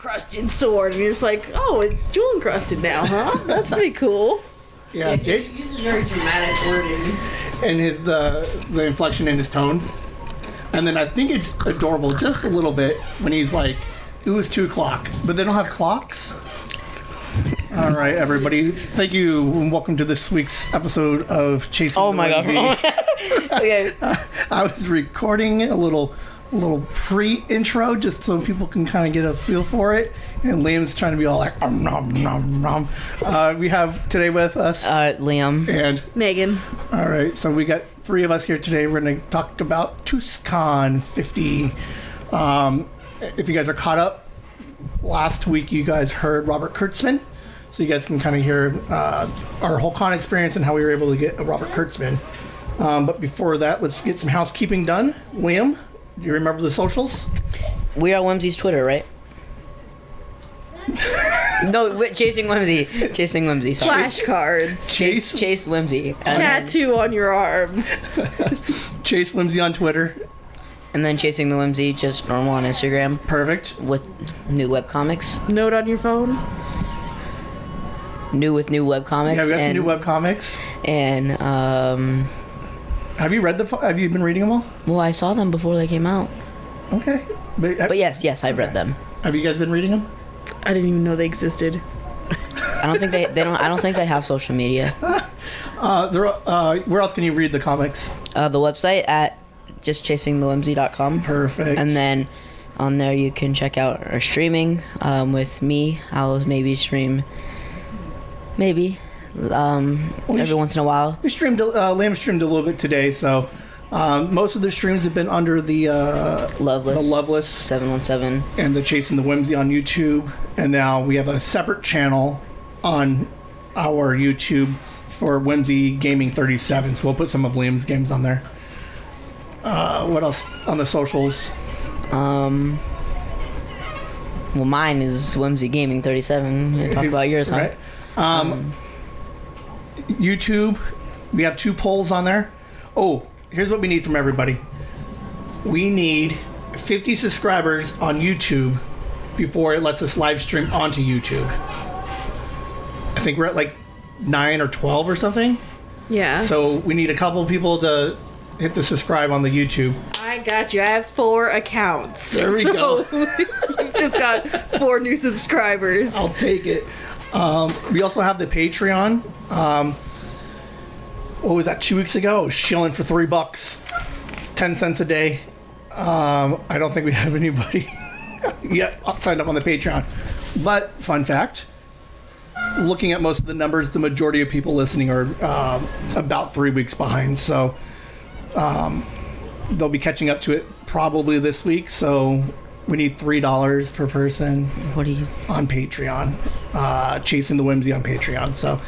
crusted sword, and you're just like, oh, it's jewel encrusted now, huh? That's pretty cool. Yeah, Jake uses very dramatic wording. and the inflection in his tone. And then I think it's adorable just a little bit when he's like, it was 2 o'clock, but they don't have clocks. All right, everybody. Thank you and welcome to this week's episode of Chasing Oh the my Whimsy. god. Okay. I was recording a little pre-intro just so people can kind of get a feel for it. And Liam's trying to be all like, nom, nom, nom. We have today with us Liam and Megan. All right, so we got 3 of us here today. We're going to talk about Tuscon50. If you guys are caught up, last week you guys heard Robert Kurtzman. So you guys can kind of hear our whole con experience and how we were able to get Robert Kurtzman. But before that, let's get some housekeeping done. Liam, do you remember the socials? We are Whimsy's Twitter, right? No, Chasing Whimsy. Chasing Whimsy, sorry. Flashcards. Chase Whimsy. And Tattoo on your arm. Chase Whimsy on Twitter. And then Chasing the Whimsy, just normal on Instagram. Perfect. With new webcomics. Note on your phone. New webcomics. Yeah, we got some new webcomics. And, Have you been reading them all? well, I saw them before they came out. Okay. But yes, I've read them. Have you guys been reading them? I didn't even know they existed. I don't think I don't think they have social media. Where else can you read the comics? The website at justchasingthewhimsy.com. Perfect. And then on there you can check out our streaming with me. I'll maybe stream every once in a while. We streamed. Liam streamed a little bit today, so most of the streams have been under the Loveless 717 and the Chasing the Whimsy on YouTube, and now we have a separate channel on our YouTube for Whimsy Gaming 37. So we'll put some of Liam's games on there. What else on the socials? Well, mine is Whimsy Gaming 37. Talk about yours, huh? Right. YouTube, we have 2 polls on there. Oh, here's what we need from everybody. We need 50 subscribers on YouTube before it lets us live stream onto YouTube. I think we're at like 9 or 12 or something. Yeah. So we need a couple people to hit the subscribe on the YouTube. I got you. I have 4 accounts. There we go. You've just got 4 new subscribers. I'll take it. We also have the Patreon. What was that, 2 weeks ago? It was shilling for $3. It's 10 cents a day. I don't think we have anybody yet signed up on the Patreon. But, fun fact, looking at most of the numbers, the majority of people listening are about 3 weeks behind. So they'll be catching up to it probably this week. So we need $3 per person. What do you on Patreon? Chasing the Whimsy on Patreon. So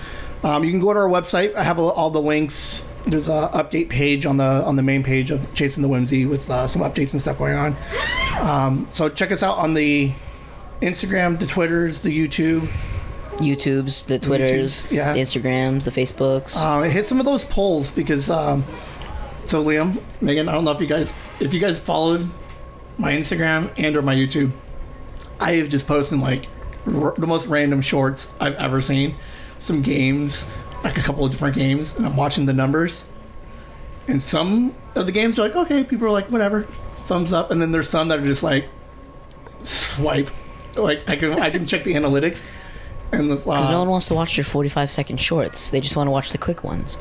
you can go to our website. I have all the links. There's a update page on the main page of Chasing the Whimsy with some updates and stuff going on. So check us out on the Instagram, the Twitters, the YouTubes, the Twitters, yeah. the Instagrams, the Facebooks. Hit some of those polls because so Liam, Megan, I don't know if you guys followed my Instagram and or my YouTube. I have just posted like the most random shorts I've ever seen. Some games, like a couple of different games, and I'm watching the numbers. And some of the games are like, okay, people are like, whatever, thumbs up. And then there's some that are just like, swipe. Like I can check the analytics. And because no one wants to watch your 45-second shorts. They just want to watch the quick ones.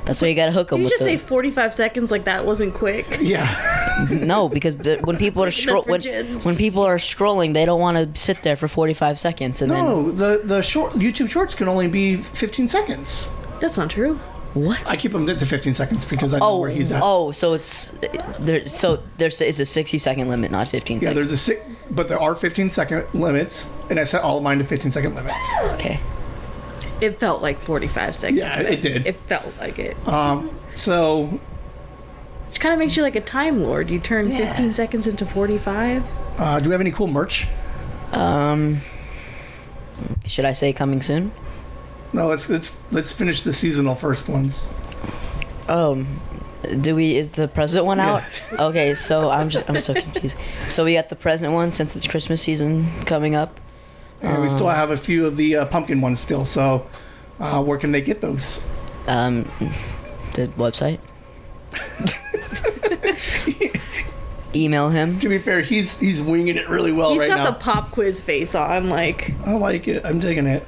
That's why you gotta hook them. Did you with just say 45 seconds like that wasn't quick? Yeah. No, because when people are when people are scrolling, they don't want to sit there for 45 seconds and the short YouTube shorts can only be 15 seconds. That's not true. What? I keep them to 15 seconds because I know where he's at. Oh, so it's there. So there's a 60-second limit, not 15 Yeah, seconds. but there are 15-second limits, and I set all of mine to 15-second limits. Okay. It felt like 45 seconds. Yeah, it did. It felt like it. So Which kind of makes you like a Time Lord. You turn 15 seconds into 45. do we have any cool merch? Should I say coming soon? No, let's finish the seasonal first ones. Is the present one out? Okay, so I'm so confused. So we got the present one since it's Christmas season coming up. And we still have a few of the pumpkin ones still. So where can they get those? The website. Email him. To be fair, he's winging it really well right now. He's got the pop quiz face on, like. I like it. I'm digging it.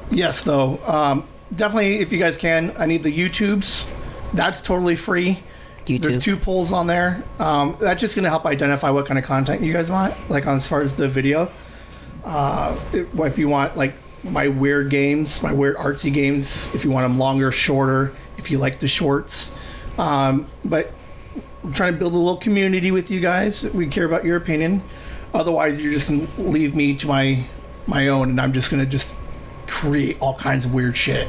Yes, though. Definitely, if you guys can, I need the YouTubes. That's totally free. YouTube. There's 2 polls on there. That's just going to help identify what kind of content you guys want, like as far as the video. If you want, like, my weird games, my weird artsy games, if you want them longer, shorter, if you like the shorts. But I'm trying to build a little community with you guys. We care about your opinion. Otherwise, you're just going to leave me to my own, and I'm just going to just create all kinds of weird shit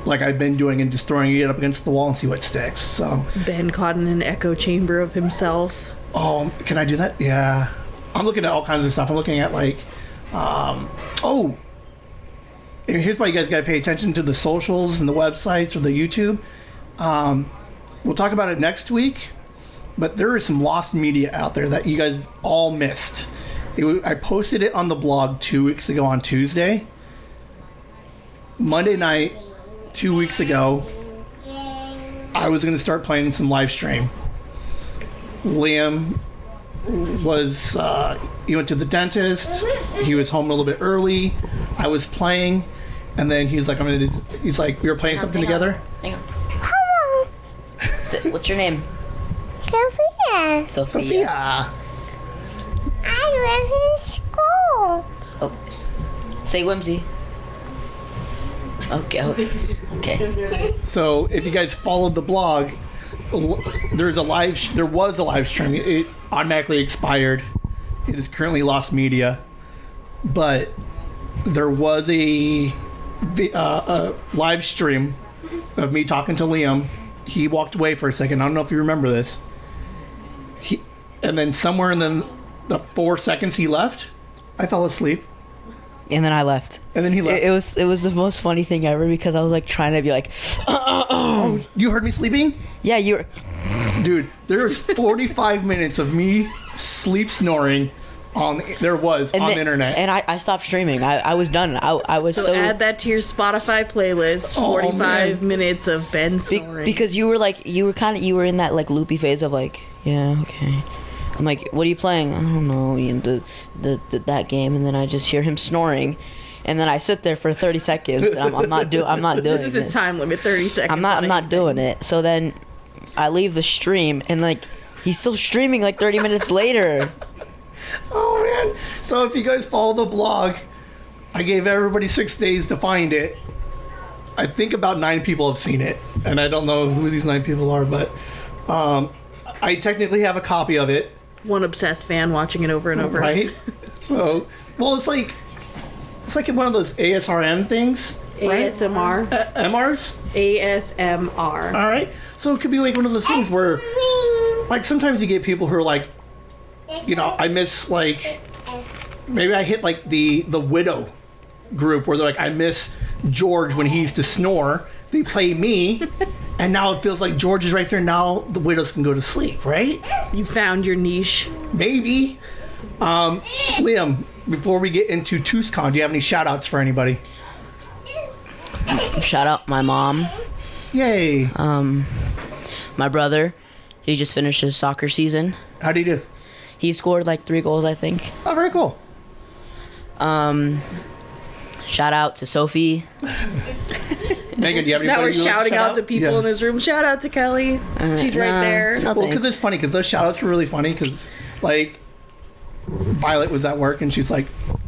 like I've been doing and just throwing it up against the wall and see what sticks. So Ben caught in an echo chamber of himself. Oh, can I do that? Yeah. I'm looking at all kinds of stuff. I'm looking at like and here's why you guys got to pay attention to the socials and the websites or the YouTube. We'll talk about it next week, but there is some lost media out there that you guys all missed. I posted it on the blog 2 weeks ago on Tuesday. Monday night, 2 weeks ago, I was going to start playing some live stream. Liam was, he went to the dentist. He was home a little bit early. I was playing, and then he's like, he's like, we were playing something together. Hang on. Hello, What's your name? Sophia. Sophia. I live in school. Oh, say Whimsy. Okay. So if you guys followed the blog, there was a live stream. It automatically expired. It is currently lost media, but there was a live stream of me talking to Liam. He walked away for a second. I don't know if you remember this. And then somewhere in the 4 seconds he left, I fell asleep. And then I left. And then he left. It was the most funny thing ever because I was like trying to be like, Oh, you heard me sleeping? yeah, you're. Dude, there was 45 minutes of me sleep snoring on the internet. And I stopped streaming. I was done. I was So add that to your Spotify playlist. 45 minutes of Ben snoring. because you were in that like loopy phase of like, yeah, okay. I'm like, what are you playing? I don't know, that game, and then I just hear him snoring, and then I sit there for 30 seconds. And I'm not doing this is his time limit, 30 seconds. I'm not doing it. So then I leave the stream, and like he's still streaming like 30 minutes later. Oh man! So if you guys follow the blog, I gave everybody 6 days to find it. I think about 9 people have seen it, and I don't know who these 9 people are, but I technically have a copy of it. One obsessed fan watching it over and over. Right? So, well, it's like one of those ASRM things. Right? ASMR. MRs? ASMR. All right. So it could be like one of those things where, like, sometimes you get people who are like, you know, I miss, like, maybe I hit, like, the widow group where they're like, I miss George when he used to snore. They play me, and now it feels like George is right there. Now the widows can go to sleep, right? You found your niche. Maybe. Liam, before we get into Tuscon, do you have any shout-outs for anybody? Shout out my mom. Yay. My brother. He just finished his soccer season. How'd he do? He scored like 3 goals, I think. Oh, very cool. Shout out to Sophie. Megan, do you have anybody Now we're you like to shouting shout out to people in this room. Shout out to Kelly. She's right there. No, Well, because thanks. it's funny, because those shout-outs were really funny, because, like, Violet was at work, and she's like,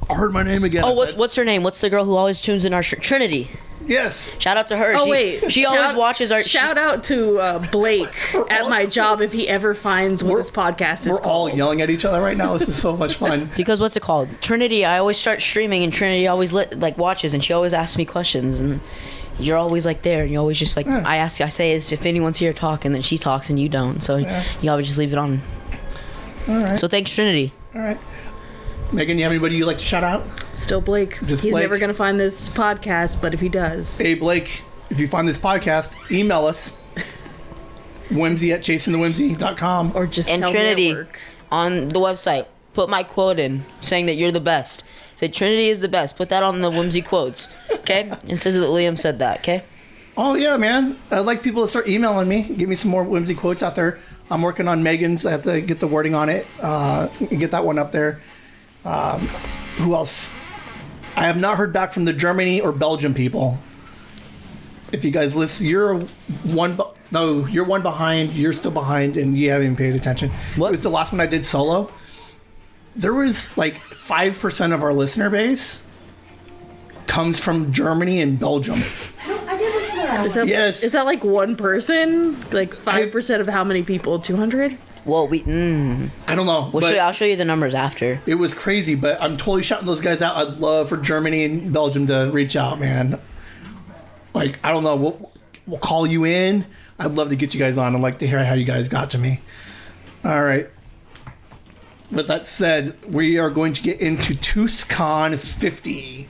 I heard my name again. Oh, I said, what's her name? What's the girl who always tunes in our Trinity? Yes. Shout out to her. Oh, wait. She always watches our. Shout out to Blake at my job if he ever finds what this podcast is We're all called. yelling at each other right now. This is so much fun. Because what's it called? Trinity. I always start streaming, and Trinity always watches, and she always asks me questions, and you're always like there, and you always just like I say is if anyone's here talk, and then she talks and you don't, so you always just leave it on. All right. So thanks, Trinity. All right. Megan, you have anybody you'd like to shout out? Still Blake. Just He's Blake. never going to find this podcast, but if he does. Hey, Blake, if you find this podcast, email us. Whimsy at chasingthewhimsy.com. Or just And tell Trinity me at work. on the website. Put my quote in saying that you're the best. Say Trinity is the best. Put that on the Whimsy quotes. Okay? It says that Liam said that. Okay? Oh, yeah, man. I'd like people to start emailing me. Give me some more Whimsy quotes out there. I'm working on Megan's. I have to get the wording on it. Get that one up there. Who else? I have not heard back from the Germany or Belgium people. If you guys listen, you're one behind. You're still behind, and you haven't even paid attention. What? It was the last one I did solo. There was like 5% of our listener base comes from Germany and Belgium. Yes. Is that like one person? Like 5% of how many people? 200? Well, I don't know. But I'll show you the numbers after. it was crazy, but I'm totally shouting those guys out. I'd love for Germany and Belgium to reach out, man. Like, I don't know. We'll call you in. I'd love to get you guys on. I'd like to hear how you guys got to me. All right. With that said, we are going to get into Tuscon50.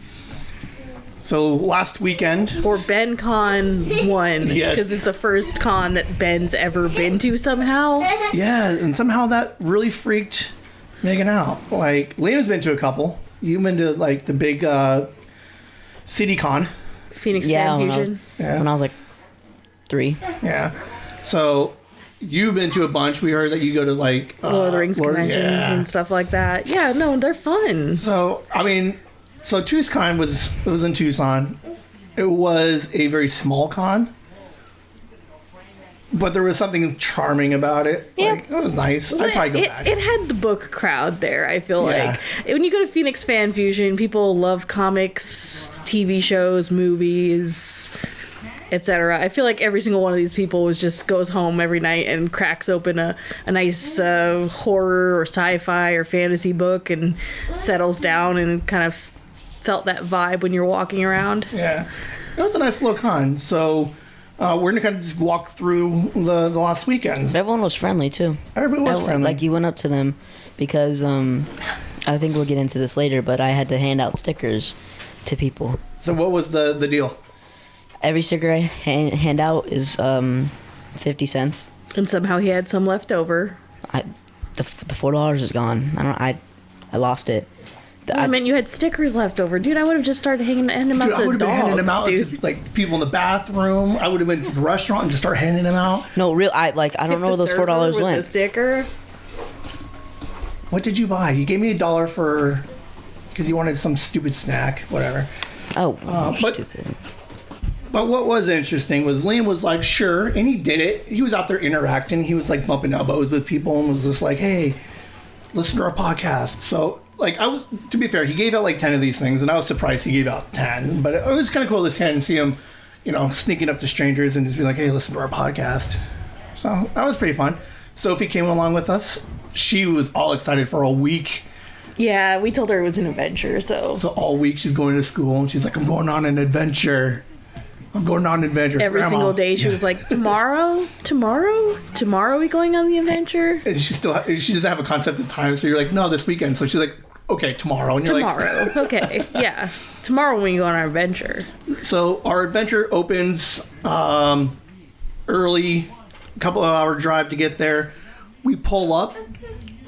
So last weekend, Or Ben Con 1. Yes. Because it's the first con that Ben's ever been to somehow. yeah, and somehow that really freaked Megan out. Like, Liam's been to a couple. You've been to like the big CityCon. Phoenix Yeah, Fan when I was- Fusion. Yeah. When I was like 3. Yeah. So you've been to a bunch. We heard that you go to like Lord of the Rings conventions yeah. and stuff like that. Yeah, no, they're fun. So I mean, so Tucson was in Tucson. It was a very small con, but there was something charming about it. Yeah. Like, it was nice. I'd probably go back. It had the book crowd there, I feel Yeah. like. When you go to Phoenix Fan Fusion, people love comics, TV shows, movies, etc. I feel like every single one of these people goes home every night and cracks open a nice horror or sci-fi or fantasy book and settles down and kind of felt that vibe when you're walking around. Yeah, it was a nice little con. So we're gonna kind of just walk through the last weekends. Everyone was friendly too. Everybody was friendly. Like you went up to them because I think we'll get into this later, but I had to hand out stickers to people. So what was the deal? Every sticker I hand out is 50 cents. And somehow he had some left over. The $4 is gone. I lost it. I meant you had stickers left over. Dude, I would have just started handing them out Dude, I to would the have been handing them dogs, out dude. to like people in the bathroom. I would have went to the restaurant and just start handing them out. No, I don't know where those $4 with went. the sticker. What did you buy? You gave me $1 because you wanted some stupid snack, whatever. Oh, but- stupid. But what was interesting was Liam was like, sure, and he did it. He was out there interacting. He was like bumping elbows with people and was just like, hey, listen to our podcast. So, like, to be fair, he gave out like 10 of these things, and I was surprised he gave out 10. But it was kind of cool to stand and see him, sneaking up to strangers and just be like, hey, listen to our podcast. So that was pretty fun. Sophie came along with us. She was all excited for a week. Yeah, we told her it was an adventure, so So all week she's going to school and she's like, I'm going on an adventure. every Grandma. single day she was like, tomorrow we going on the adventure? And she doesn't have a concept of time, so you're like, no, this weekend. So she's like, okay, tomorrow. And you're Tomorrow. Okay, yeah. Tomorrow when we go on our adventure. like, so our adventure opens early, a couple of hour drive to get there. We pull up.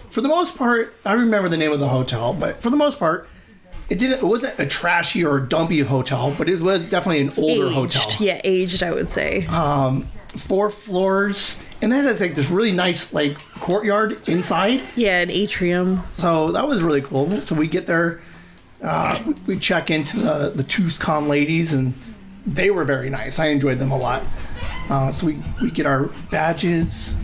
For the most part, I remember the name of the hotel, but for the most part, it wasn't a trashy or dumpy hotel, but it was definitely an older hotel. Yeah, aged, I would say. 4 floors, and that has like this really nice like courtyard inside. Yeah, an atrium. So that was really cool. So we get there, we check into the Tuscon ladies, and they were very nice. I enjoyed them a lot. So we get our badges.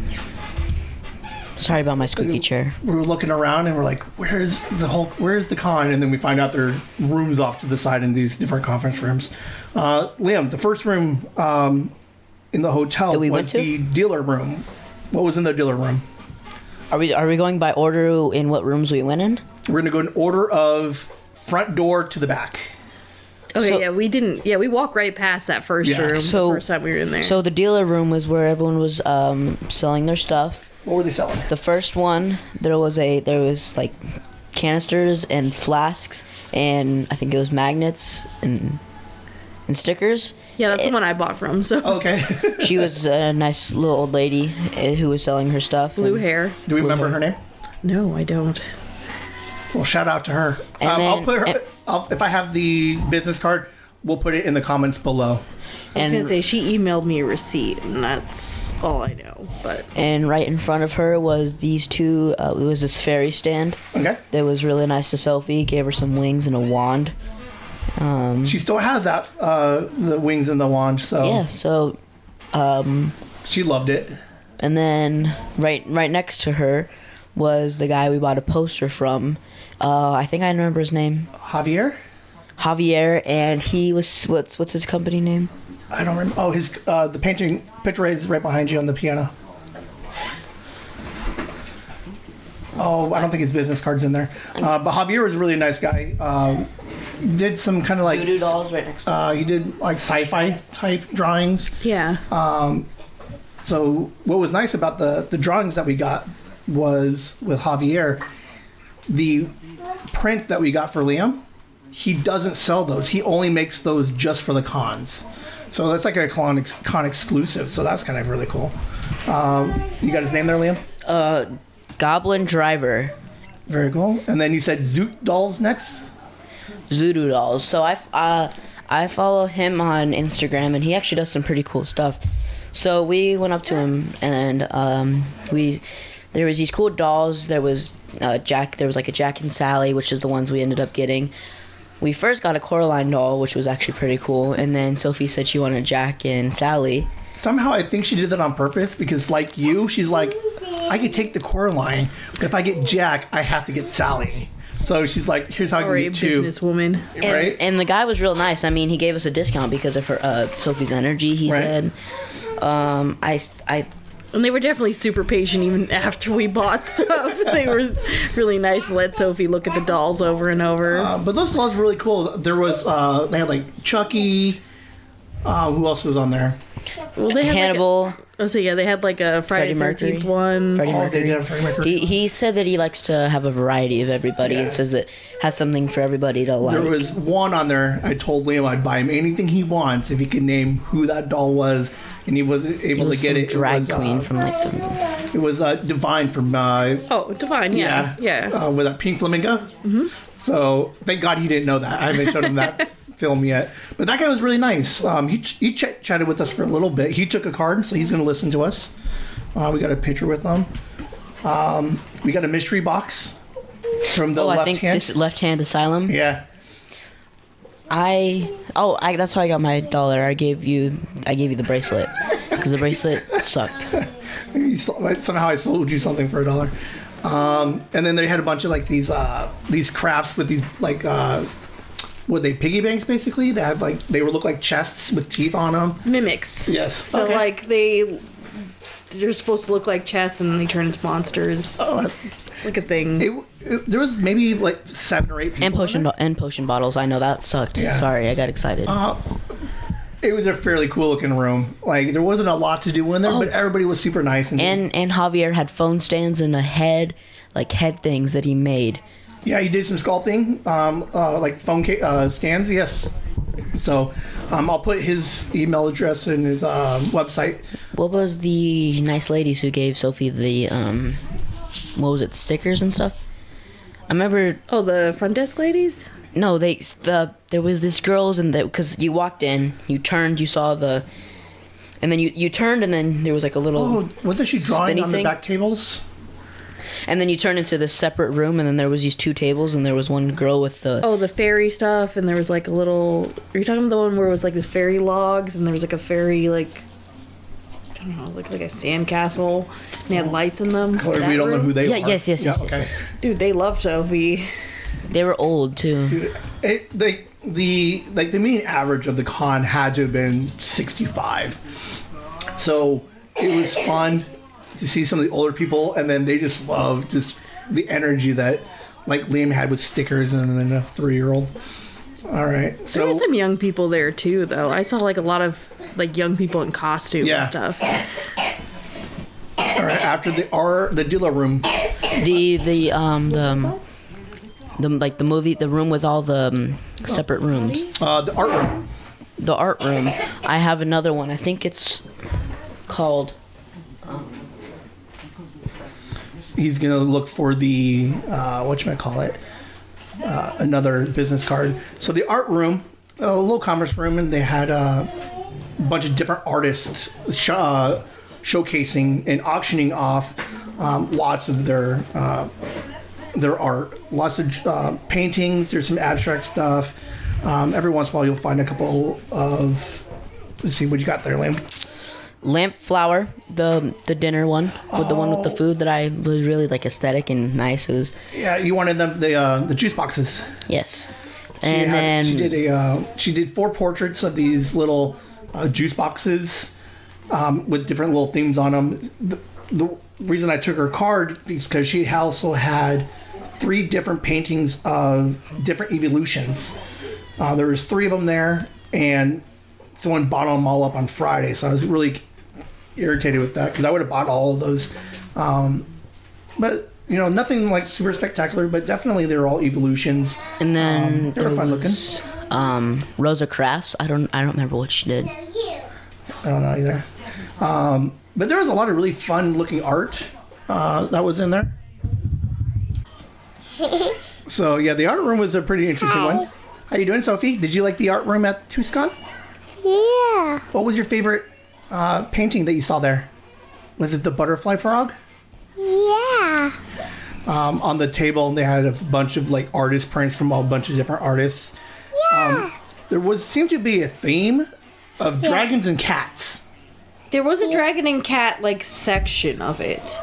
Sorry about my squeaky chair. We were looking around and we're like, where's the con? And then we find out there are rooms off to the side in these different conference rooms. Liam, the first room in the hotel That we went was to? the dealer room. What was in the dealer room? Are we going by order in what rooms we went in? We're going to go in order of front door to the back. Okay, So- yeah, we didn't. Yeah, we walked right past that first Yeah. room So- the first time we were in there. So the dealer room was where everyone was selling their stuff. What were they selling? The first one, there was like canisters and flasks, and I think it was magnets and stickers. Yeah, that's the one I bought from. So Okay. She was a nice little old lady who was selling her stuff. blue and- hair. Do we remember her name? No, I don't. Well, shout out to her. And I'll then- put her. If I have the business card, we'll put it in the comments below. I was And- gonna say she emailed me a receipt, and that's all I know. But And right in front of her was these two. It was this fairy stand Okay. that was really nice to Sophie. Gave her some wings and a wand. She still has that the wings and the wand, so Yeah. So, she loved it. and then right next to her was the guy we bought a poster from. I think I remember his name, Javier. Javier, and he was what's his company name? I don't remember. Oh, his the picture is right behind you on the piano. Oh, I don't think his business card's in there. But Javier was a really nice guy. Did some kind of like Voodoo dolls right next. he did like sci-fi type drawings. yeah, So what was nice about the drawings that we got was with Javier, the print that we got for Liam, he doesn't sell those. He only makes those just for the cons. So that's like a con exclusive. So that's kind of really cool. You got his name there, Liam? Goblin Driver. Very cool. And then you said Zoot Dolls next? Voodoo dolls. So I follow him on Instagram, and he actually does some pretty cool stuff. So we went up to him, and there was these cool dolls. There was Jack. There was like a Jack and Sally, which is the ones we ended up getting. We first got a Coraline doll, which was actually pretty cool, and then Sophie said she wanted Jack and Sally. Somehow I think she did that on purpose because, like you, she's like, I could take the Coraline, but if I get Jack, I have to get Sally. So she's like, here's how I or a can get two. businesswoman. Right? And the guy was real nice. I mean, he gave us a discount because of her Sophie's energy. He Right. said, I And they were definitely super patient even after we bought stuff. They were really nice to let Sophie look at the dolls over and over. But those dolls were really cool. There was, they had like Chucky. Who else was on there? Well, they had Hannibal. they had like a Friday Freddie Mercury. 13th one. Freddie Oh, they Mercury. did have Freddie Mercury. He said that he likes to have a variety of everybody and says that has something for everybody to like. There was one on there. I told Liam I'd buy him anything he wants if he could name who that doll was, and he wasn't It able was to get some it. drag it was, queen from like the. It was Divine from Oh, Divine, yeah. with that pink flamingo. Mm-hmm. So thank God he didn't know that. I haven't showed him that film yet. But that guy was really nice. He chatted with us for a little bit. He took a card, so he's going to listen to us. We got a picture with him. We got a mystery box from the Oh, left I think hand. this Left Hand Asylum. Yeah. That's how I got my dollar. I gave you the bracelet because the bracelet sucked. Somehow I sold you something for $1. And then they had a bunch of like these crafts with these like what they piggy banks basically. They have like they look like chests with teeth on them. Mimics. Yes. So Okay. like they're supposed to look like chests and then they turn into monsters. Oh, It's like a thing. there was maybe like 7 or 8 people. And potion bottles. I know that sucked. Yeah. Sorry, I got excited. It was a fairly cool looking room. Like there wasn't a lot to do in there, but everybody was super nice and Javier had phone stands and a head things that he made. yeah, he did some sculpting, like phone stands. Yes. So I'll put his email address and his website. What was the nice ladies who gave Sophie the what was it, stickers and stuff? I remember. Oh, the front desk ladies? No, there was this girls and because you walked in, you turned, you saw and then you turned and then there was like a little. Oh, wasn't she drawing spinny on thing? the back tables? And then you turned into this separate room, and then there was these 2 tables, and there was one girl with the. Oh, the fairy stuff, and there was like a little. Are you talking about the one where it was like this fairy logs, and there was like a fairy like. I don't know, like a sandcastle, and they had lights in them. Or That we don't know room? who they Yeah, are. yes. Okay. Dude, they love Sophie. They were old too. The mean average of the con had to have been 65. So it was fun to see some of the older people, and then they just loved just the energy that like Liam had with stickers and then a 3-year-old. All right, There so were some young people there too, though. I saw like a lot of like young people in costume Yeah. and stuff. all right, after the dealer room, The room with all the separate rooms. the art room. The art room. I have another one. I think it's called. He's gonna look for the whatchamacallit, another business card. So the art room, a little commerce room, and they had a bunch of different artists showcasing and auctioning off lots of their art. Lots of paintings. There's some abstract stuff. Every once in a while, you'll find a couple of. Let's see what you got there, Liam. Lamp flower, the dinner one, with the one with the food that I was really like aesthetic and nice. It was. Yeah, you wanted them the juice boxes. Yes. She did 4 portraits of these little juice boxes with different little themes on them. The reason I took her card is because she also had 3 different paintings of different evolutions. There was 3 of them there, and someone bought them all up on Friday, so I was really irritated with that because I would have bought all of those. But nothing like super spectacular, but definitely they're all evolutions. And then they there were fun was Rosa Crafts. I don't remember what she did. I don't know either. But there was a lot of really fun looking art that was in there. So yeah, the art room was a pretty interesting one. How you doing, Sophie? Did you like the art room at Tuscon? Yeah. What was your favorite painting that you saw there? Was it the butterfly frog? Yeah. On the table, they had a bunch of like artist prints from a bunch of different artists. Yeah. There seemed to be a theme of dragons and cats. There was a dragon and cat section of it.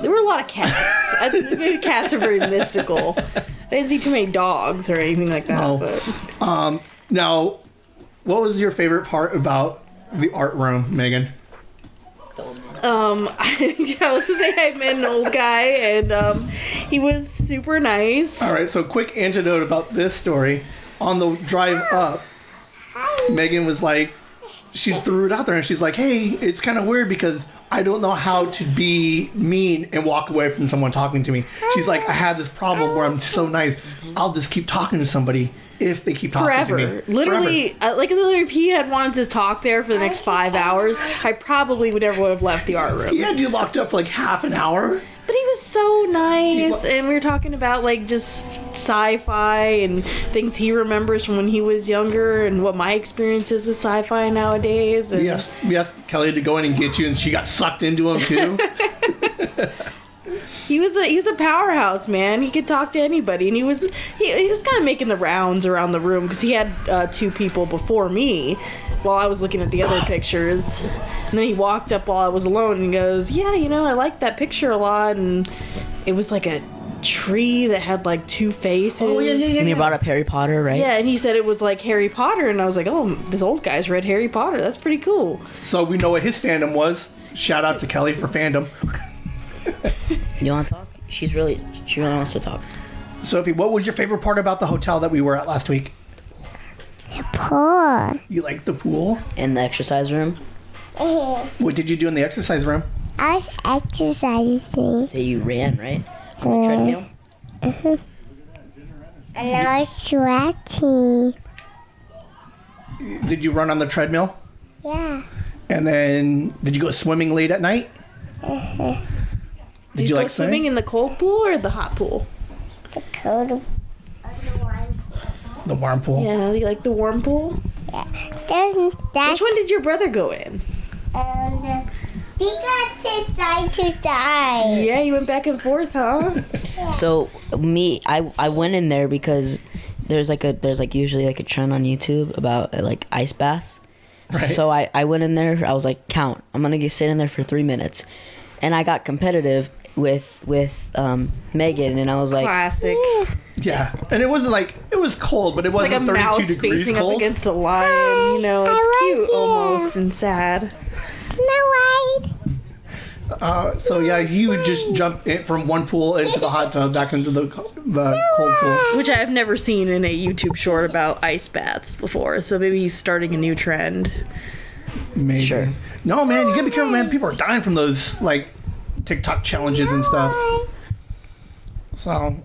There were a lot of cats. Maybe cats are very mystical. I didn't see too many dogs or anything like that. No. But Now, what was your favorite part about the art room, Megan? I was gonna say I met an old guy and he was super nice. All right, so quick antidote about this story. On the drive up, Megan was like, she threw it out there and she's like, hey, it's kind of weird because I don't know how to be mean and walk away from someone talking to me. She's like, I have this problem where I'm so nice. I'll just keep talking to somebody if they keep talking to me. Literally, literally, if he had wanted to talk there for the next 5 hours, I probably would never would have left the art room. He had you locked up for like half an hour. But he was so nice, and we were talking about just sci-fi and things he remembers from when he was younger, and what my experience is with sci-fi nowadays. And We asked Kelly to go in and get you, and she got sucked into him too. he was a powerhouse, man. He could talk to anybody, and he was kind of making the rounds around the room because he had 2 people before me while I was looking at the other pictures. And then he walked up while I was alone and goes, yeah, I like that picture a lot. And it was like a tree that had 2 faces. Oh, yeah. And you brought up Harry Potter, right? Yeah, and he said it was like Harry Potter. And I was like, oh, this old guy's read Harry Potter. That's pretty cool. So we know what his fandom was. Shout out to Kelly for fandom. You want to talk? She really wants to talk. Sophie, what was your favorite part about the hotel that we were at last week? The pool. You liked the pool? In the exercise room? What did you do in the exercise room? I was exercising. Say you ran, right? On the treadmill? And I was sweating. Did you run on the treadmill? Yeah. And then did you go swimming late at night? Did you go like swimming in the cold pool or the hot pool? The cold. The warm pool? Yeah, you like the warm pool? Yeah. Which one did your brother go in? We got to side to side. Yeah, you went back and forth, huh? So I went in there because there's usually a trend on YouTube about ice baths. Right. So I went in there. I was like, count. I'm gonna sit in there for 3 minutes, and I got competitive with Megan, and I was like, Classic. Yeah. And it wasn't it was cold, but it wasn't Like a 32 mouse degrees facing cold. up against a lion. It's I cute like it. almost and sad. No way. So yeah, he would just jump from one pool into the hot tub back into the cold pool. Which I have never seen in a YouTube short about ice baths before. So maybe he's starting a new trend. Maybe. Sure. No, man, you gotta be careful, man. People are dying from those TikTok challenges and stuff. So,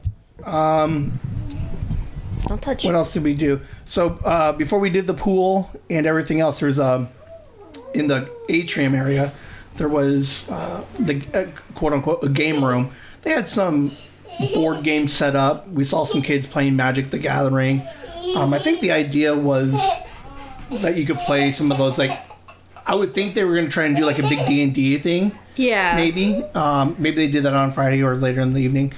Don't touch What it. else did we do? So before we did the pool and everything else, there was in the atrium area, there was the quote unquote a game room. They had some board games set up. We saw some kids playing Magic the Gathering. I think the idea was that you could play some of those, like, I would think they were going to try and do like a big D&D thing. Yeah. Maybe. Maybe they did that on Friday or later in the evening.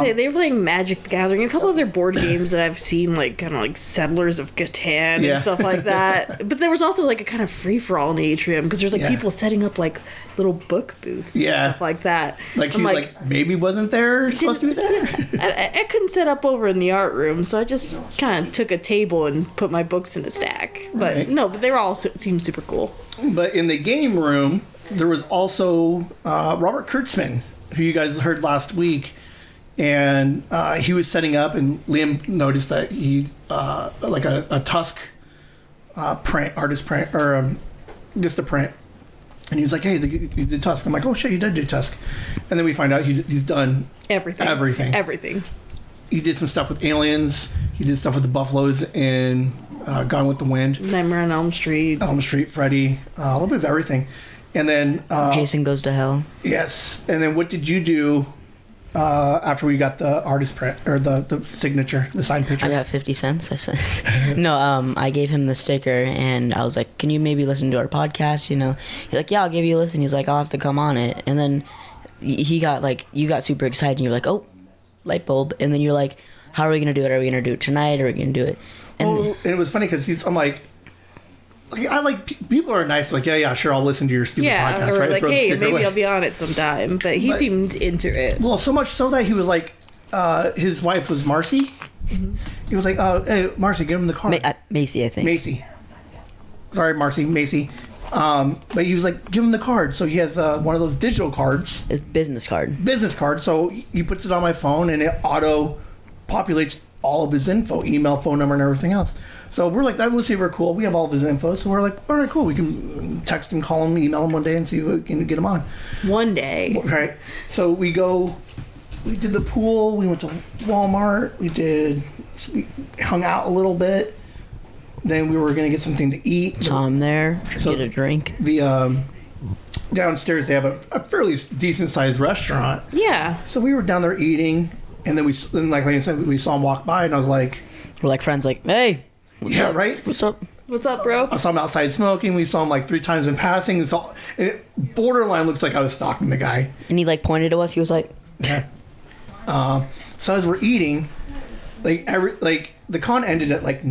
Say they were playing Magic the Gathering, a couple other board games that I've seen, like kind of like Settlers of Catan Yeah. and stuff like that. But there was also like a kind of free for all in the atrium because there's like Yeah. people setting up like little book booths and Yeah. stuff like that. Like I'm he was like maybe wasn't there supposed to be there. I couldn't set up over in the art room, so I just kind of took a table and put my books in a stack. But Right. no, but they were all seemed super cool. But in the game room, there was also Robert Kurtzman, who you guys heard last week, and he was setting up, and Liam noticed that he like a Tusk print, artist print, or just a print, and he was like, "Hey, you did Tusk." I'm like, "Oh shit, you did do Tusk," and then we find out he's done Everything. Everything. He did some stuff with aliens. He did stuff with the Buffaloes in Gone with the Wind, Nightmare on Elm Street. Elm Street, Freddy, a little bit of everything. And then Jason Goes to Hell. yes, and then what did you do after we got the artist print or the signature, the signed picture? I got 50 cents. I said, no, I gave him the sticker and I was like, can you maybe listen to our podcast? You know, he's like, yeah, I'll give you a listen. He's like, I'll have to come on it. And then he got like, you got super excited and you're like, oh, light bulb. And then you're like, how are we going to do it? Are we going to do it tonight? Or are we going to do it? And And it was funny because I'm like I like people are nice, like yeah, sure, I'll listen to your stupid Yeah, podcast, or right? like, Throw the hey, sticker maybe away. I'll be on it sometime. But he But- seemed into it. Well, so much so that he was like, his wife was Marcy. Mm-hmm. He was like, hey, Marcy, give him the card. Macy, I think. Macy. Sorry, Marcy, Macy. But he was like, give him the card. So he has one of those digital cards, It's business card. business card. So he puts it on my phone and it auto populates all of his info, email, phone number, and everything else. So we're like, that was super cool. We have all of his info. So we're like, all right, cool. We can text him, call him, email him one day and see if we can get him on. One day. Right. So we did the pool. We went to Walmart. We hung out a little bit. Then we were going to get something to eat. Saw him there. So- Get a drink. The downstairs, they have a fairly decent sized restaurant. Yeah. So we were down there eating. And then like I said, we saw him walk by, and I was like, We're like friends, like, hey, yeah, right? what's up? What's up, bro? I saw him outside smoking. We saw him like 3 times in passing. It borderline looks like I was stalking the guy. And he like pointed to us. He was like, Yeah. So as we're eating, like the con ended at like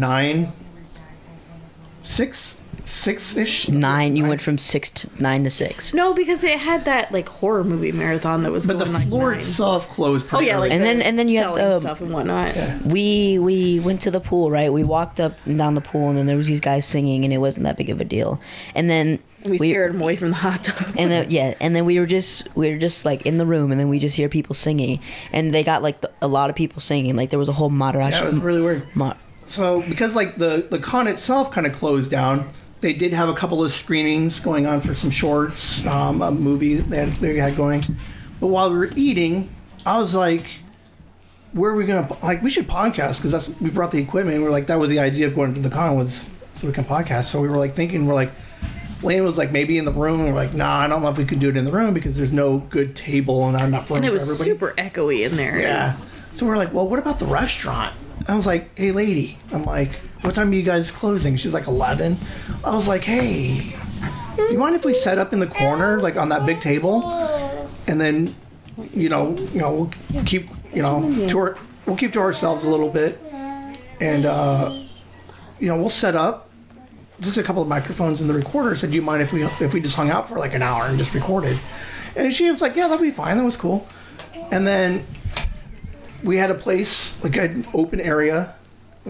6-ish. 9. You went from 6 to 9 to 6. No, because it had that like horror movie marathon that was But the going like floor 9. itself closed Oh pretty yeah, early. like And then you had selling the- stuff and whatnot. We went to the pool, right? We walked up and down the pool, and then there was these guys singing, and it wasn't that big of a deal. And then We scared him away from the hot tub. And then we were just like in the room, and then we just hear people singing, and they got like a lot of people singing. Like there was a whole moderation. Yeah, it was really weird. So because like the con itself kind of closed down, they did have a couple of screenings going on for some shorts, a movie they had going. But while we were eating, I was like, where are we gonna like? We should podcast because we brought the equipment. And we're like, that was the idea of going to the con was so we can podcast. So we were like thinking, we're like, Lane was like maybe in the room. And we're like, nah, I don't know if we could do it in the room because there's no good table and I'm not room And it for was everybody. super echoey in there. Yeah. It's- So we're like, well, what about the restaurant? I was like, hey, lady. I'm like, what time are you guys closing? She's like, 11. I was like, hey, do you mind if we set up in the corner, like on that big table? And then, we'll keep, we'll keep to ourselves a little bit. And, we'll set up just a couple of microphones in the recorder. I said, do you mind if we just hung out for like an hour and just recorded? And she was like, yeah, that'd be fine. That was cool. And then we had a place, like an open area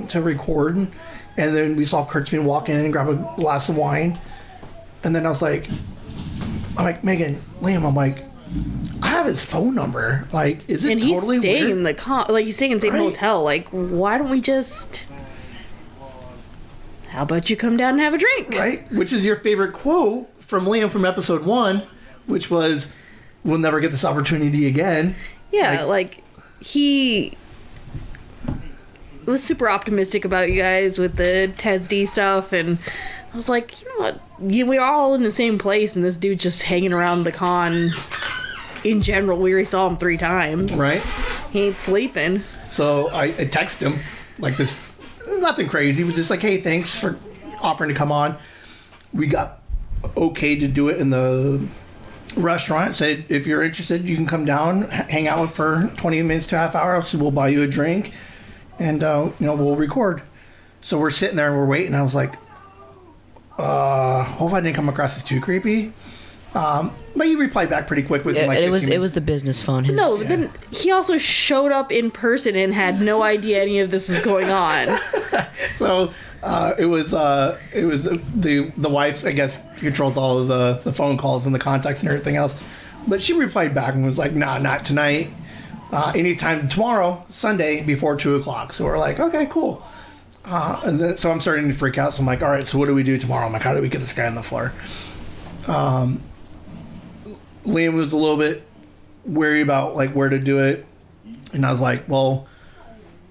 to record. And then we saw Kurtzman walk in and grab a glass of wine. And then I'm like, Megan, Liam, I'm like, I have his phone number. Like, is it And he's totally staying weird? in he's staying in the same Right. hotel. Like, why don't we just? How about you come down and have a drink? Right? Which is your favorite quote from Liam from episode 1, which was, we'll never get this opportunity again. Yeah, like he was super optimistic about you guys with the TESD stuff, and I was like, you know what? We're all in the same place, and this dude just hanging around the con. In general, we already saw him 3 times. Right. He ain't sleeping. So I texted him, like this, nothing crazy, but just like, hey, thanks for offering to come on. We got okay to do it in the restaurant. Said, if you're interested, you can come down, hang out for 20 minutes to half hour. So we'll buy you a drink, and we'll record. So we're sitting there and we're waiting. I was like, hope I didn't come across as too creepy. But you replied back pretty quick within it was the business phone. Then he also showed up in person and had no idea any of this was going on. So it was the wife, I guess, controls all of the phone calls and the contacts and everything else. But she replied back and was like, nah, not tonight. Anytime tomorrow, Sunday, before 2:00. So we're like, okay, cool. So I'm starting to freak out. So I'm like, all right, so what do we do tomorrow? I'm like, how do we get this guy on the floor? Liam was a little bit wary about like where to do it, and I was like, well,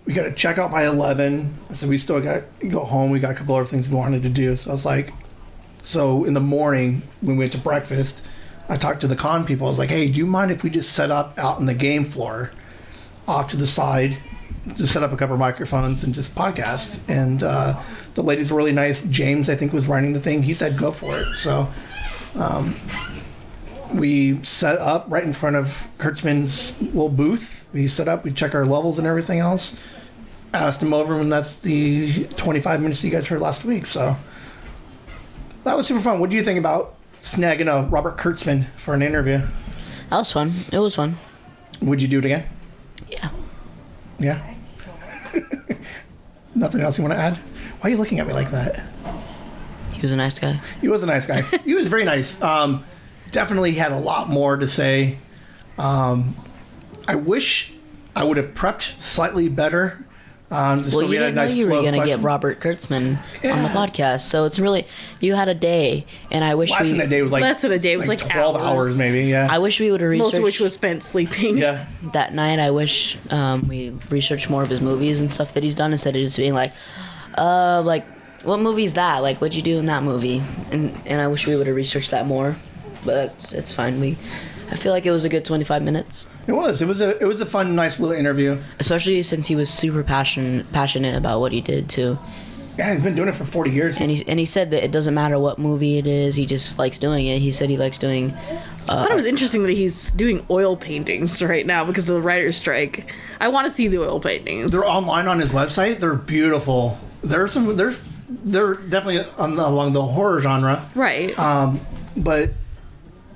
we got to check out by 11, so we still got to go home. We got a couple other things we wanted to do. So I was like, so in the morning when we went to breakfast, I talked to the con people. I was like, hey, do you mind if we just set up out on the game floor off to the side, just set up a couple of microphones and just podcast? And the ladies were really nice. James, I think, was running the thing. He said go for it. So we set up right in front of Kurtzman's little booth. We set up, we check our levels and everything else. Asked him over, and that's the 25 minutes you guys heard last week. So that was super fun. What do you think about snagging a Robert Kurtzman for an interview? That was fun. It was fun. Would you do it again? Yeah. Yeah? Nothing else you want to add? Why are you looking at me like that? He was a nice guy. He was a nice guy. He was very nice. Definitely had a lot more to say. I wish I would have prepped slightly better. Well, you didn't know you were going to get Robert Kurtzman on the podcast, so it's really, you had a day, and I wish less than a day was like less than a day. It was like 12 hours maybe. Yeah. I wish we would have researched. Most of which was spent sleeping. Yeah. That night, I wish we researched more of his movies and stuff that he's done instead of just being like, what movie is that? Like, what'd you do in that movie? And I wish we would have researched that more, but it's fine. I feel like it was a good 25 minutes. It was a fun, nice little interview. Especially since he was super passionate about what he did too. Yeah, he's been doing it for 40 years. And he said that it doesn't matter what movie it is, he just likes doing it. He said he likes doing... I thought it was interesting that he's doing oil paintings right now because of the writer's strike. I want to see the oil paintings. They're online on his website. They're beautiful. They're definitely along the horror genre. Right. But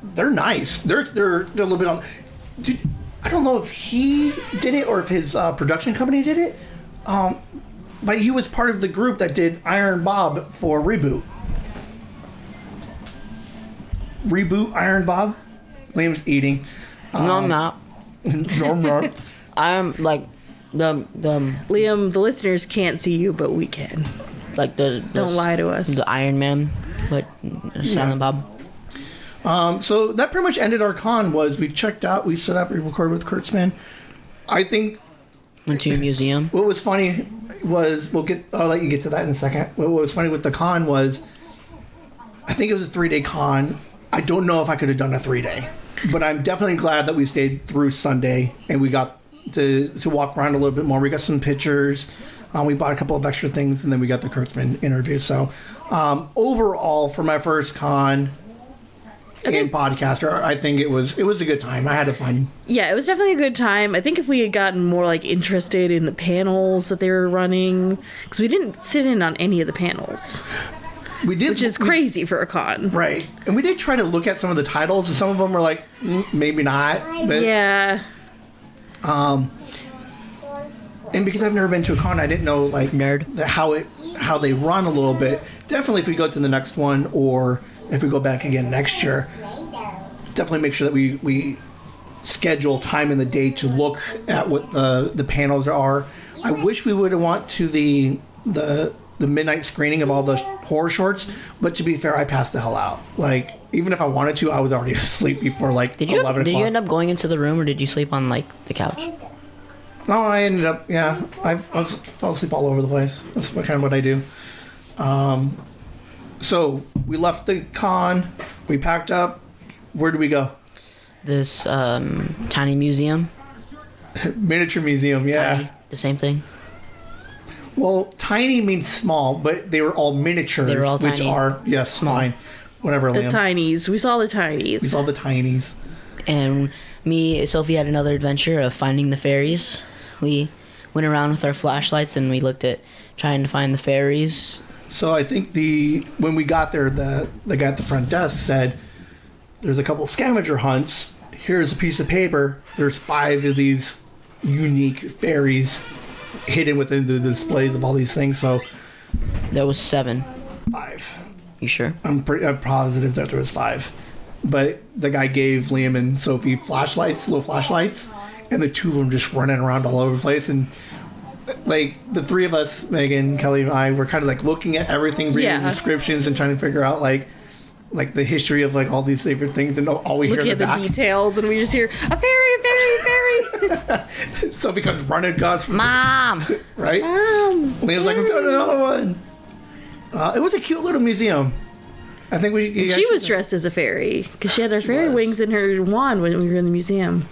they're nice. They're a little bit on... Dude, I don't know if he did it or if his production company did it. But he was part of the group that did Iron Bob for Reboot. Reboot Iron Bob? Liam's eating. No, I'm not. No, I'm not. I'm like the Liam, the listeners can't see you, but we can. Like don't lie to us. The Iron Man, but Silent Bob. So that pretty much ended our con. Was we checked out, we set up, we recorded with Kurtzman. I think went to a museum. What was funny was I'll let you get to that in a second. What was funny with the con was I think it was a 3-day con. I don't know if I could have done a 3-day, but I'm definitely glad that we stayed through Sunday and we got to walk around a little bit more. We got some pictures. We bought a couple of extra things, and then we got the Kurtzman interview. So overall, for my first con and podcaster, I think it was a good time. I had fun. Yeah, it was definitely a good time. I think if we had gotten more like interested in the panels that they were running, because we didn't sit in on any of the panels. We did, which is crazy for a con. Right. And we did try to look at some of the titles, and some of them were like, maybe not. But, yeah. And because I've never been to a con, I didn't know like how they run a little bit. Definitely, if we go to the next one, or if we go back again next year, definitely make sure that we schedule time in the day to look at what the panels are. I wish we would have went to the midnight screening of all the horror shorts, but to be fair, I passed the hell out. Like, even if I wanted to, I was already asleep before like 11 o'clock. Did you end up going into the room, or did you sleep on like the couch? No, I ended up, I fell asleep all over the place. That's kind of what I do. So we left the con, we packed up. Where did we go? This tiny museum. Miniature museum, yeah. Tiny, the same thing. Well, tiny means small, but they were all miniatures, They were all which tiny. are, yes, Small. fine. Whatever, The Liam. tinies. We saw the tinies. We saw the tinies. And Sophie had another adventure of finding the fairies. We went around with our flashlights and we looked at trying to find the fairies. So I think when we got there, the guy at the front desk said, there's a couple scavenger hunts. Here's a piece of paper. There's 5 of these unique fairies hidden within the displays of all these things. So There was 7. 5. You sure? I'm positive that there was 5. But the guy gave Liam and Sophie little flashlights, and the 2 of them just running around all over the place. And like the 3 of us, Megan, Kelly, and I, were kind of like looking at everything, reading the descriptions, and trying to figure out like the history of like all these different things. And all we hear in Looking the at the back, details, and we just hear a fairy, a fairy, a fairy. Sophie comes running, guns, Mom! right? Liam's like, we found another one. It was a cute little museum. I think She was dressed as a fairy because she had her fairy was. wings and her wand when we were in the museum.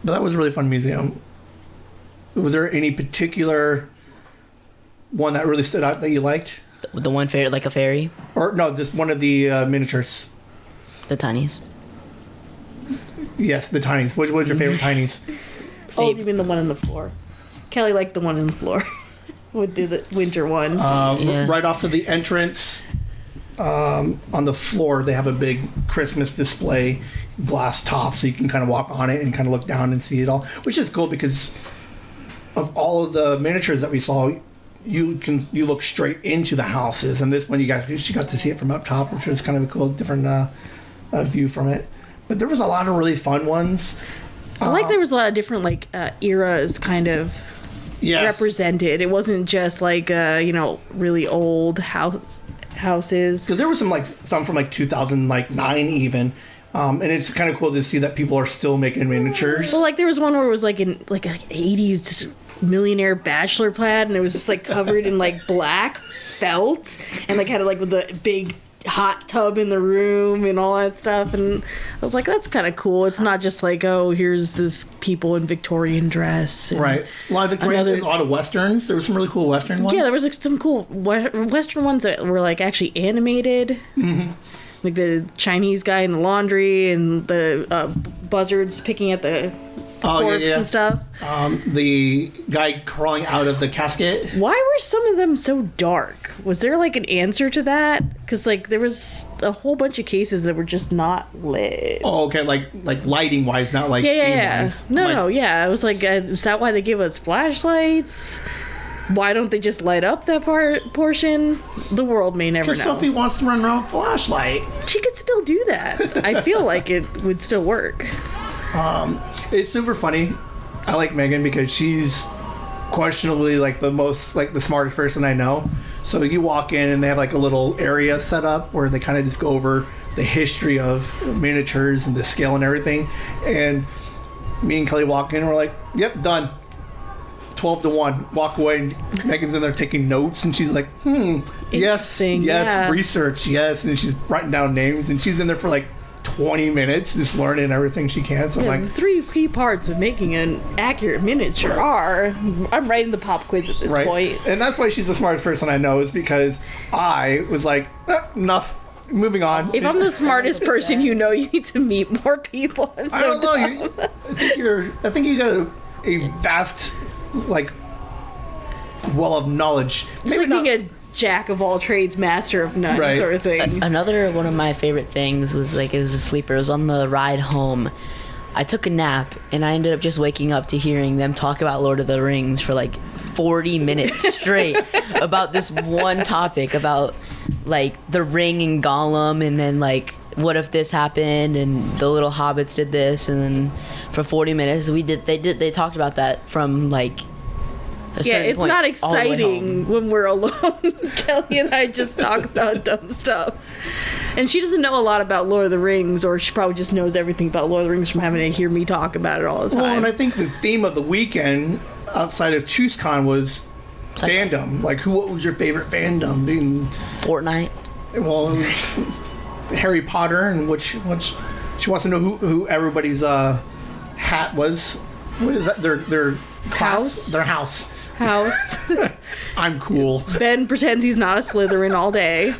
But that was a really fun museum. Was there any particular one that really stood out that you liked? The one fairy, like a fairy? Or no, just one of the miniatures. The tinies. Yes, the tinies. What was your favorite tinies? Oh, you mean the one on the floor? Kelly liked the one on the floor. With the winter one. Yeah. Right off of the entrance, on the floor, they have a big Christmas display, glass top, so you can kind of walk on it and kind of look down and see it all, which is cool because of all of the miniatures that we saw. You look straight into the houses, and this one she got to see it from up top, which was kind of a cool different view from it. But there was a lot of really fun ones. I like there was a lot of different like eras kind of Yes. represented. It wasn't just like really old houses. Because there were some from 2009 even, and it's kind of cool to see that people are still making miniatures. Well, like there was one where it was like in like 80s just millionaire bachelor plaid, and it was just like covered in like black felt, and like had like with the big hot tub in the room and all that stuff. And I was like, that's kind of cool. It's not just like, oh, here's this people in Victorian dress. And Right. A lot of Victorian, a lot of westerns. There were some really cool western ones. yeah, there was like some cool western ones that were like actually animated. Mm-hmm. Like the Chinese guy in the laundry and the buzzards picking at the corpse and stuff. The guy crawling out of the casket. Why were some of them so dark? Was there like an answer to that? Because like there was a whole bunch of cases that were just not lit. Oh, okay, like lighting wise, not like Yeah. theme-wise. No, yeah. I was like, is that why they give us flashlights? Why don't they just light up that portion? The world may never know. Because Sophie wants to run around with a flashlight. She could still do that. I feel like it would still work. It's super funny. I like Megan because she's questionably like the smartest person I know. So you walk in and they have like a little area set up where they kind of just go over the history of miniatures and the scale and everything. And me and Kelly walk in and we're like, yep, done. 12-1. Walk away. Megan's in there taking notes and she's like, yes, yeah. research, yes. And she's writing down names and she's in there for like 20 minutes just learning everything she can. So Yeah, I'm the like, 3 key parts of making an accurate miniature are... I'm writing the pop quiz at this point. And that's why she's the smartest person I know, is because I was like, enough, moving on. If I'm the smartest person you know, you need to meet more people. I'm so I don't know. dumb. I think you got a vast, like, well of knowledge. It's like being a jack of all trades, master of none Right. sort of thing. Another one of my favorite things was like, it was a sleeper. It was on the ride home. I took a nap and I ended up just waking up to hearing them talk about Lord of the Rings for like 40 minutes straight about this one topic, about like the ring and Gollum, and then like what if this happened and the little hobbits did this, and then for 40 minutes they talked about that from like a Yeah, certain it's point not all the way exciting home. when we're alone. Kelly and I just talk about dumb stuff. And she doesn't know a lot about Lord of the Rings, or she probably just knows everything about Lord of the Rings from having to hear me talk about it all the time. Well, and I think the theme of the weekend outside of Tuscon was fandom. Like, what was your favorite fandom? Fortnite. Well, it was Harry Potter, and which she wants to know who everybody's hat was. What is that? Their House? Their house. House. I'm cool. Ben pretends he's not a Slytherin all day.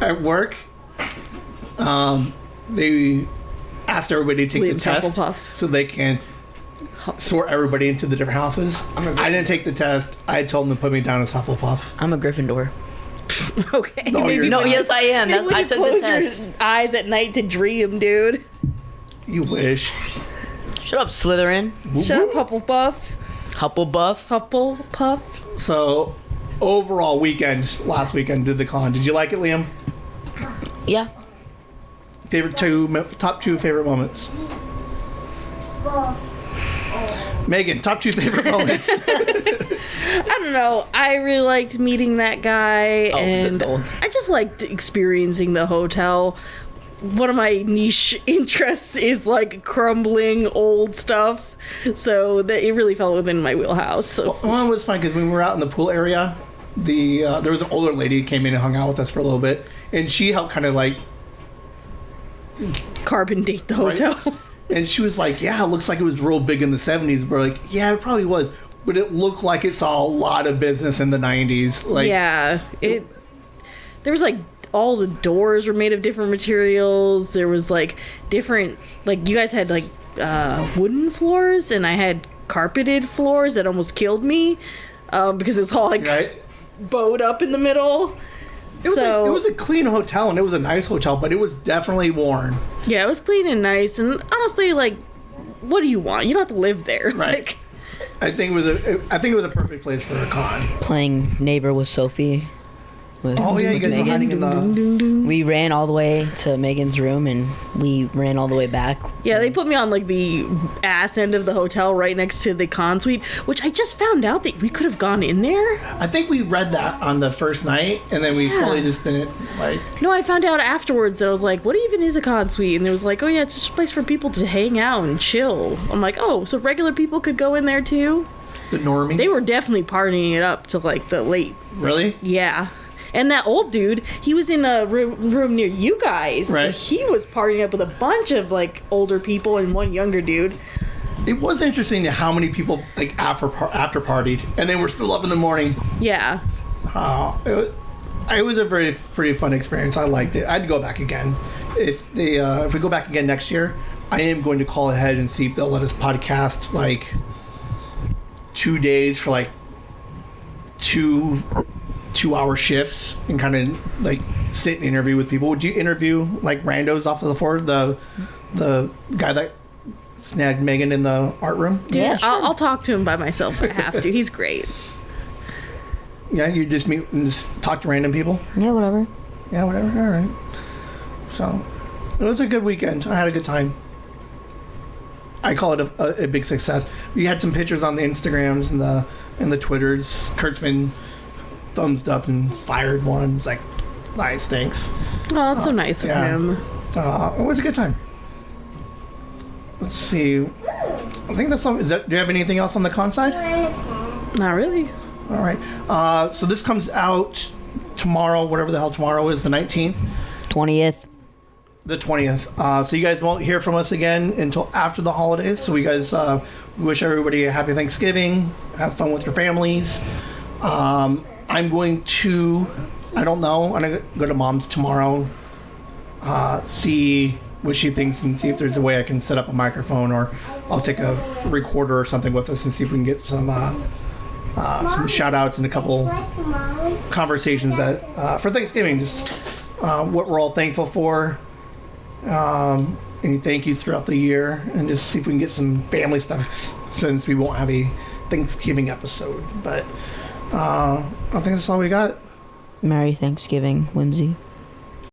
At work, they asked everybody to take Liam the test Hufflepuff. so they can sort everybody into the different houses. I didn't take the test. I told them to put me down as Hufflepuff. I'm a Gryffindor. Okay. No, you're No, not. yes, I am. Maybe when I you took the close test. your eyes at night to dream, dude. You wish. Shut up, Slytherin. Shut up, Hufflepuff. Hufflepuff. Hufflepuff. So, overall last weekend, did the con. Did you like it, Liam? Yeah. Top two favorite moments. Megan, top two favorite moments. I don't know. I really liked meeting that guy, and I just liked experiencing the hotel. One of my niche interests is like crumbling old stuff, so that it really fell within my wheelhouse. So. Well, it was fun because when we were out in the pool area, there was an older lady who came in and hung out with us for a little bit, and she helped kind of like Carbon date the hotel. Right? And she was like, "Yeah, it looks like it was real big in the '70s." We're like, "Yeah, it probably was," but it looked like it saw a lot of business in the '90s. Like, yeah, there was like all the doors were made of different materials. There was like different, like you guys had like wooden floors, and I had carpeted floors that almost killed me because it was all like bowed up in the middle. It was a clean hotel, and it was a nice hotel, but it was definitely worn. Yeah, it was clean and nice, and honestly, like, what do you want? You don't have to live there. Right. Like, I think it was a perfect place for a con. Playing neighbor with Sophie. Oh yeah, you guys were hiding in the. We ran all the way to Megan's room, and we ran all the way back. yeah, they put me on like the ass end of the hotel right next to the con suite, which I just found out that we could have gone in there. I think we read that on the first night, and then we probably just didn't like. No, I found out afterwards that I was like, what even is a con suite? And it was like, oh yeah, it's just a place for people to hang out and chill. I'm like, oh, so regular people could go in there too? The normies. They were definitely partying it up to like the late. Really? Yeah. And that old dude, he was in a room near you guys. Right. And he was partying up with a bunch of like older people and one younger dude. It was interesting how many people like after partied, and they were still up in the morning. Yeah. It was a pretty fun experience. I liked it. I'd go back again. If we go back again next year, I am going to call ahead and see if they'll let us podcast like 2 days for like 2-hour shifts and kind of like sit and interview with people. Would you interview like randos off of the floor? The guy that snagged Megan in the art room? Dude, Yeah, sure. I'll talk to him by myself if I have to. He's great. Yeah, you just meet and just talk to random people? Yeah, whatever. Yeah, whatever. All right. So, it was a good weekend. I had a good time. I call it a big success. We had some pictures on the Instagrams and the Twitters. Kurtzman thumbs up and fired one. It's like, nice, thanks. Oh, that's so nice of him. It was a good time. Let's see. I think that's all. Do you have anything else on the con side? Not really. All right. So this comes out tomorrow, whatever the hell tomorrow is, the 19th. 20th. The 20th. So you guys won't hear from us again until after the holidays. So we guys wish everybody a happy Thanksgiving. Have fun with your families. I'm going to, I don't know, I'm going to go to Mom's tomorrow. See what she thinks and see if there's a way I can set up a microphone, or I'll take a recorder or something with us and see if we can get some shout outs and a couple conversations that for Thanksgiving, just what we're all thankful for. Any thank yous throughout the year, and just see if we can get some family stuff since we won't have a Thanksgiving episode. But I think that's all we got. Merry Thanksgiving, Whimsy.